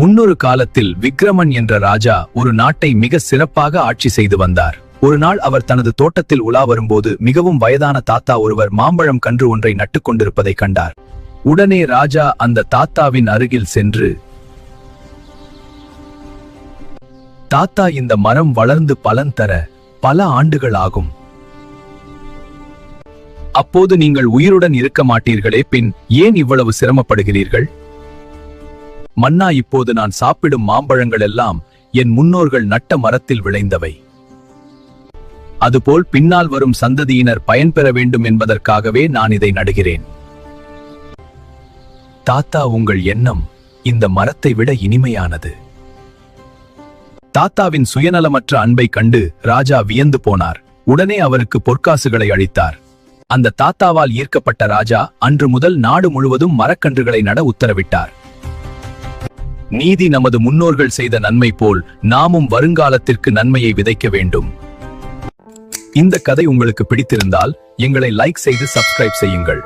முன்னொரு காலத்தில் விக்ரமன் என்ற ராஜா ஒரு நாட்டை மிக சிறப்பாக ஆட்சி செய்து வந்தார். ஒரு நாள் அவர் தனது தோட்டத்தில் உலா வரும்போது மிகவும் வயதான தாத்தா ஒருவர் மாம்பழம் கன்று ஒன்றை நட்டுக் கொண்டிருப்பதை கண்டார். உடனே ராஜா அந்த தாத்தாவின் அருகில் சென்று, தாத்தா, இந்த மரம் வளர்ந்து பலன் தர பல ஆண்டுகள் ஆகும். அப்போது நீங்கள் உயிருடன் இருக்க மாட்டீர்களே, பின் ஏன் இவ்வளவு சிரமப்படுகிறீர்கள்? மன்னா, இப்போது நான் சாப்பிடும் மாம்பழங்கள் எல்லாம் என் முன்னோர்கள் நட்ட மரத்தில் விளைந்தவை. அதுபோல் பின்னால் வரும் சந்ததியினர் பயன்பெற வேண்டும் என்பதற்காகவே நான் இதை நடுகிறேன். தாத்தா, உங்கள் எண்ணம் இந்த மரத்தை விட இனிமையானது. தாத்தாவின் சுயநலமற்ற அன்பை கண்டு ராஜா வியந்து போனார். உடனே அவருக்கு பொற்காசுகளை அளித்தார். அந்த தாத்தாவால் ஈர்க்கப்பட்ட ராஜா அன்று முதல் நாடு முழுவதும் மரக்கன்றுகளை நட உத்தரவிட்டார். நீதி நமது முன்னோர்கள் செய்த நன்மை போல் நாமும் வருங்காலத்திற்கு நன்மையை விதைக்க வேண்டும். இந்த கதை உங்களுக்கு பிடித்திருந்தால் எங்களை லைக் செய்து சப்ஸ்கிரைப் செய்யுங்கள்.